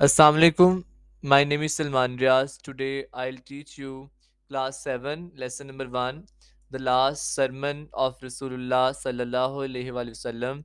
Assalamu alaikum. My name is Salman Riaz. Today I'll teach you class 7, lesson number 1, the last sermon of Rasulullah sallallahu alaihi wasallam.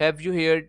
Have you heard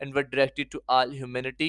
and were directed to all humanity.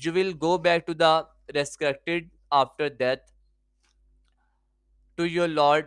You will go back to the resurrected after death to your Lord.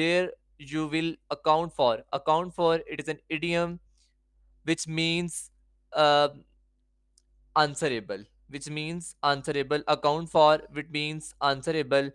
There you will account for, it is an idiom which means uh, answerable, account for which means answerable,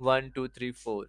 1234.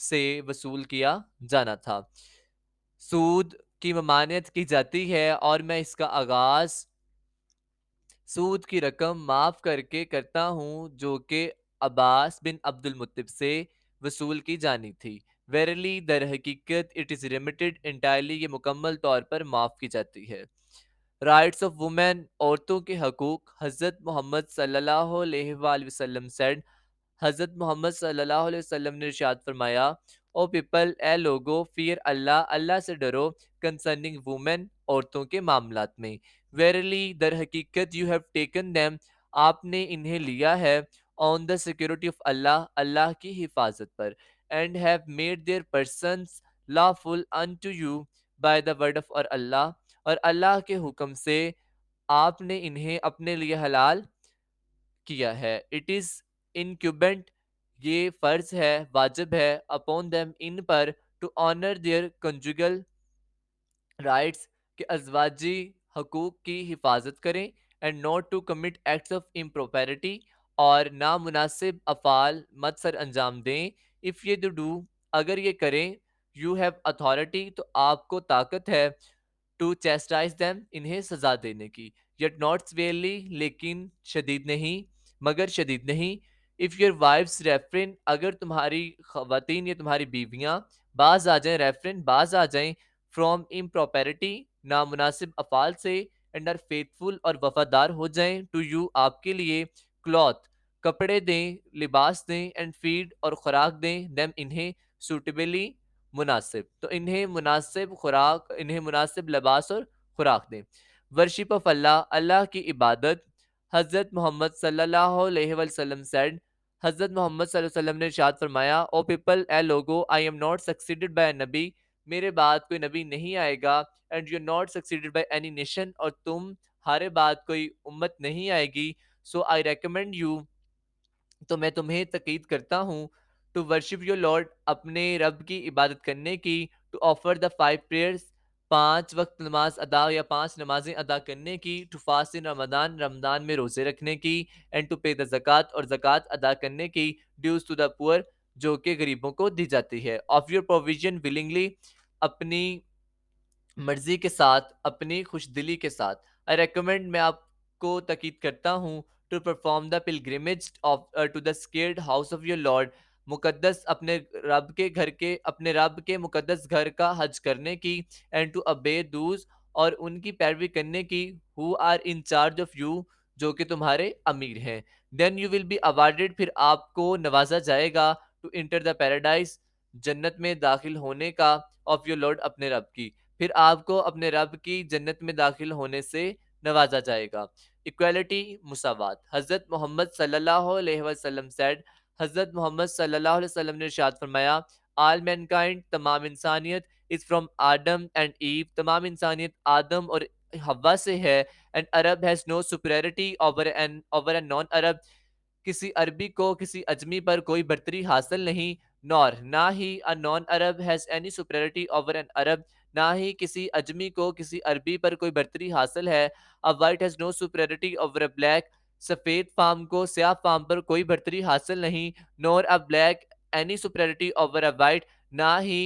سے وصول کیا جانا تھا۔ سود کی ممانعت کی جاتی ہے اور میں اس کا آغاز سود کی رقم معاف کر کے کرتا ہوں جو کہ عباس بن عبد المطلب سے وصول کی جانی تھی۔ ویرلی در حقیقت اٹ از ریمیٹڈ انٹائرلی، یہ مکمل طور پر معاف کی جاتی ہے۔ رائٹس آف وومین، عورتوں کے حقوق۔ حضرت محمد صلی اللہ علیہ وآلہ وسلم said، حضرت محمد صلی اللہ علیہ وسلم نے ارشاد فرمایا، او پیپل، اے لوگو، فیئر اللہ، اللہ سے ڈرو، کنسرننگ وومن، عورتوں کے معاملات میں۔ ویرلی در حقیقت یو ہیو ٹیکن دیم، آپ نے انہیں لیا ہے، آن دا سیکورٹی آف اللہ، اللہ کی حفاظت پر، and have made their presence lawful unto you by the word of اور اللہ، اور اللہ کے حکم سے آپ نے انہیں اپنے لیے حلال کیا ہے۔ اٹ از انکیوبنٹ، یہ فرض ہے، واجب ہے، اپون them، ان پر، to honour their conjugal rights, کہ ازواجی حقوق کی حفاظت کریں، and not to commit acts of impropriety, اور نامناسب افعال مت سر انجام دیں۔ اف یہ ڈو، اگر یہ کریں، یو ہیو اتھارٹی، تو آپ کو طاقت ہے، ٹو چیسٹائز them، انہیں سزا دینے کی، یٹ ناٹ سویئرلی، لیکن شدید نہیں، مگر شدید نہیں۔ اف یور وائفس ریفرن، اگر تمہاری خواتین یا تمہاری بیویاں باز آ جائیں، ریفرن باز آ جائیں، فرام امپروپیرٹی، نامناسب افعال سے، اینڈ آر فیتھفل، اور وفادار ہو جائیں، ٹو یو، آپ کے لیے، کلوتھ، کپڑے دیں، لباس دیں، اینڈ فیڈ، اور خوراک دیں، دیم، انہیں، سوٹیبلی، مناسب، تو انہیں مناسب خوراک، انہیں مناسب لباس اور خوراک دیں۔ ورشپ آف اللہ، اللہ کی عبادت۔ حضرت محمد صلی اللہ علیہ وسلم said، حضرت محمد صلی اللہ علیہ وسلم نے ارشاد فرمایا، او پیپل، اے لوگو، I am not succeeded by نبی، میرے بعد کوئی نبی نہیں آئے گا، and you are not succeeded by any nation, اور تمہارے بعد کوئی امت نہیں آئے گی، سو آئی ریکمینڈ یو، تو میں تمہیں تقید کرتا ہوں، ٹو ورشپ یور لارڈ، اپنے رب کی عبادت کرنے کی، ٹو آفر دا 5 prayers، 5 وقت نماز ادا یا 5 نمازیں ادا کرنے کی، ٹو فاسٹ ان رمضان، رمضان میں روزے رکھنے کی، اینڈ ٹو پے دا زکوٰۃ، اور زکوٰۃ ادا کرنے کی، ڈیوز ٹو دا پور، جو کہ غریبوں کو دی جاتی ہے، آف یور پروویژن ولنگلی، اپنی مرضی کے ساتھ، اپنی خوش دلی کے ساتھ، I recommend، میں آپ کو تاکید کرتا ہوں، to perform the pilgrimage to the sacred house of your Lord, مقدس اپنے رب کے مقدس گھر کا حج کرنے کی، اینڈ ٹو obey دوز، اور ان کی پیروی کرنے کی، who are in charge of you، جو کہ تمہارے امیر ہیں، then you will be awarded، پھر آپ کو نوازا جائے گا، ٹو انٹر دا پیراڈائز، جنت میں داخل ہونے کا، آف یور لارڈ، اپنے رب کی، پھر آپ کو اپنے رب کی جنت میں داخل ہونے سے نوازا جائے گا۔ ایکویلٹی، مساوات۔ حضرت محمد صلی اللہ علیہ وسلم said، حضرت محمد صلی اللہ علیہ وسلم نے ارشاد فرمایا، آل مینکائنڈ، تمام انسانیت، از فرام آدم اینڈ ایو، تمام انسانیت آدم اور حوا سے ہے، and Arab has no superiority over a non عرب، کسی عربی کو کسی اجمی پر کوئی برتری حاصل نہیں، نور، نہ ہی a non Arab has any superiority over an عرب، نہ ہی کسی اجمی کو کسی عربی پر کوئی برتری حاصل ہے، a white has no superiority over a black، سفید فام کو سیاہ فام پر کوئی برتری حاصل نہیں، nor a black any superiority over a white، نہ ہی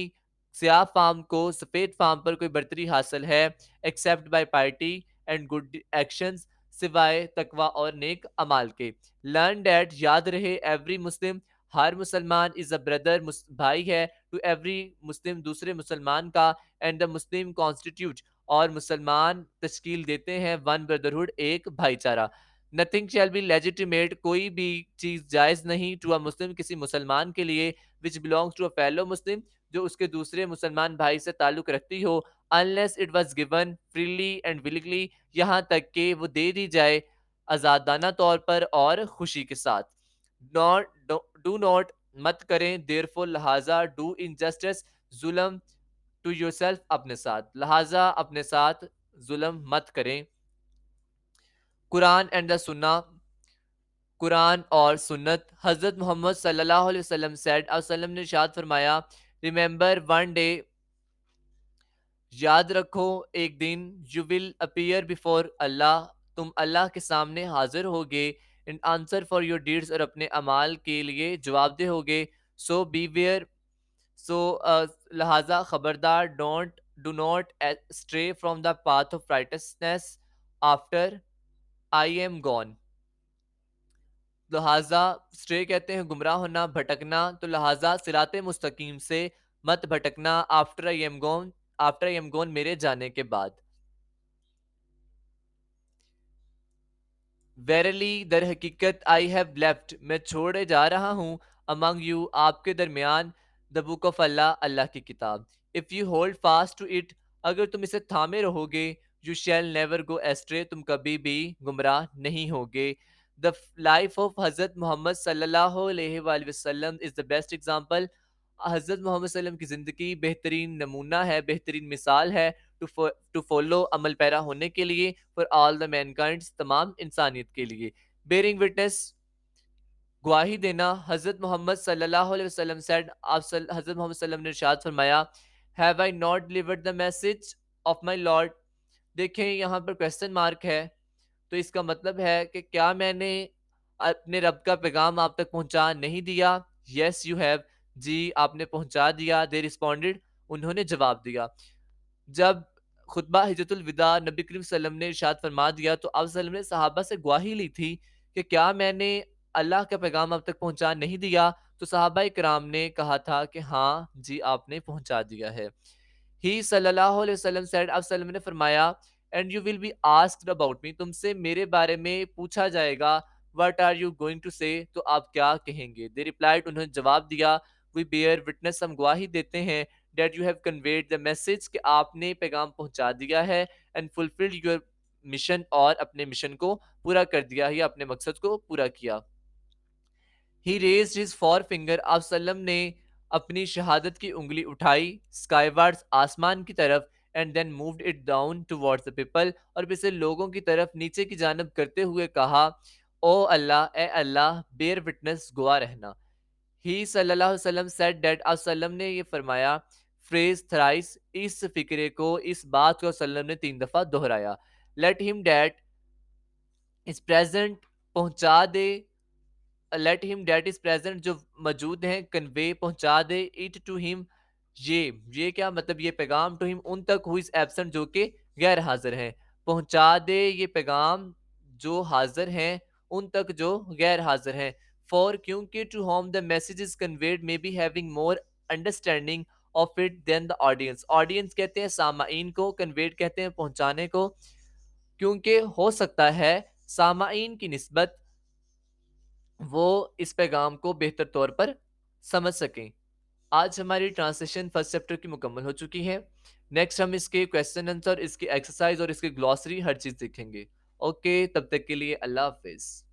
سیاہ فام کو سفید فام پر کوئی برتری حاصل ہے، except by piety and good actions، سوائے تقوی اور نیک اعمال کے۔ learn that، یاد رہے، every مسلم، ہر مسلمان، is a brother، بھائی ہے، to every مسلم، دوسرے مسلمان کا، and the Muslim constitute، اور مسلمان تشکیل دیتے ہیں، one brotherhood، ایک بھائی چارہ۔ nothing shall be legitimate، کوئی بھی چیز جائز نہیں، to a Muslim، کسی مسلمان کے لیے، which belongs to a fellow Muslim، جو اس کے دوسرے مسلمان بھائی سے تعلق رکھتی ہو، unless it was given freely and willingly، یہاں تک کہ وہ دے دی جائے آزادانہ طور پر اور خوشی کے ساتھ۔ do not، مت کریں، therefore، لہٰذا، do injustice، ظلم، to yourself، اپنے ساتھ، لہٰذا اپنے ساتھ ظلم مت کریں۔ قرآن اینڈ دا سنہ، قرآن اور سنت۔ حضرت محمد صلی اللہ علیہ وسلم said، اور وسلم نے ارشاد فرمایا، remember one day، یاد رکھو ایک دن، you will appear before اللہ، تم اللہ کے سامنے حاضر ہوگے، and answer for your deeds، اور اپنے اعمال کے لیے جواب دہ ہوگے، so beware، سو لہٰذا خبردار do not stray from the path of righteousness after I am gone. لہٰذا اسٹرے کہتے ہیں گمراہ ہونا، بھٹکنا، تو لہٰذا صراط مستقیم سے مت بھٹکنا آفٹر آئی ایم گون میرے جانے کے بعد. ویرلی در حقیقت آئی ہیو لیفٹ میں چھوڑے جا رہا ہوں امنگ یو آپ کے درمیان دا بک آف اللہ اللہ کی کتاب. If you hold fast to it اگر تم اسے تھامے رہو گے you shall never go astray تم کبھی بھی گمراہ نہیں ہوگے. دا لائف آف حضرت محمد صلی اللہ علیہ وآلہ وسلم از دا بیسٹ ایگزامپل. حضرت محمد صلی اللہ علیہ وسلم کی زندگی بہترین نمونہ ہے، بہترین مثال ہے ٹو فالو عمل پیرا ہونے کے لیے for all the main kind تمام انسانیت کے لیے. بیئرنگ وٹنس گواہی دینا. حضرت محمد صلی اللہ علیہ وسلم سیڈ حضرت محمد صلی اللہ علیہ وسلم نے ارشاد فرمایا have I not delivered the message of my lord. دیکھیں یہاں پر کویسچن مارک ہے تو اس کا مطلب ہے کہ کیا میں نے اپنے رب کا پیغام آپ تک پہنچا نہیں دیا. یس یو ہیو جی آپ نے پہنچا دیا. دے ریسپونڈڈ انہوں نے جواب دیا. جب خطبہ حجۃ الوداع نبی کریم صلی اللہ علیہ وسلم نے ارشاد فرما دیا تو آپ صلی اللہ علیہ وسلم نے صحابہ سے گواہی لی تھی کہ کیا میں نے اللہ کا پیغام اب تک پہنچا نہیں دیا. تو صحابہ کرام نے کہا تھا کہ ہاں جی آپ نے پہنچا دیا ہے. ہی صلی اللہ علیہ وسلم سیڈ آپ صلی اللہ علیہ وسلم نے فرمایا and you will be asked about me تم سے میرے بارے میں پوچھا جائے گا. What are you going to say تو آپ کیا کہیں گے. دے ریپلائڈ انہوں نے جواب دیا وی بیئر وٹنس ہم گواہی دیتے ہیں that you have conveyed the message کہ آپ نے پیغام پہنچا دیا ہے and fulfilled your mission اور اپنے مشن کو پورا کر دیا یا اپنے مقصد کو پورا کیا. He raised his forefinger آپ صلی اللہ علیہ وسلم نے اپنی شہادت کی انگلی اٹھائی skywards آسمان کی طرف and then moved it down towards the people اور پھر سے لوگوں کی طرف نیچے کی جانب کرتے ہوئے کہا او اللہ اے اللہ bear witness گواہ رہنا. ہی صلی اللہ علیہ وسلم said that آپ صلی اللہ علیہ وسلم نے یہ فرمایا فریز تھرائس اس فکرے کو اس بات کو صلی اللہ علیہ وسلم نے 3 دفعہ دہرایا. لیٹ ہم دیٹ از پریزنٹ پہنچا دے لیٹ ہم دیٹ از پریزنٹ جو موجود ہیں کنوے پہنچا دے اٹ ٹو ہم یہ کیا مطلب یہ پیغام ٹو ہم ان تک ہو از ایبسنٹ جو کہ غیر حاضر ہیں. پہنچا دے یہ پیغام جو حاضر ہیں ان تک جو غیر حاضر ہیں. فور کیونکہ to whom the message is conveyed may be having more understanding of it than the audience. Audience کہتے ہیں سامعین کو، کنویڈ کہتے ہیں پہنچانے کو، کیونکہ ہو سکتا ہے سامعین کی نسبت وہ اس پیغام کو بہتر طور پر سمجھ سکیں. آج ہماری ٹرانسلیشن فرسٹ چیپٹر کی مکمل ہو چکی ہے. نیکسٹ ہم اس کے کویسچن آنسر، اس کی ایکسرسائز اور اس کی گلوسری ہر چیز دیکھیں گے. اوکے تب تک کے لیے اللہ حافظ.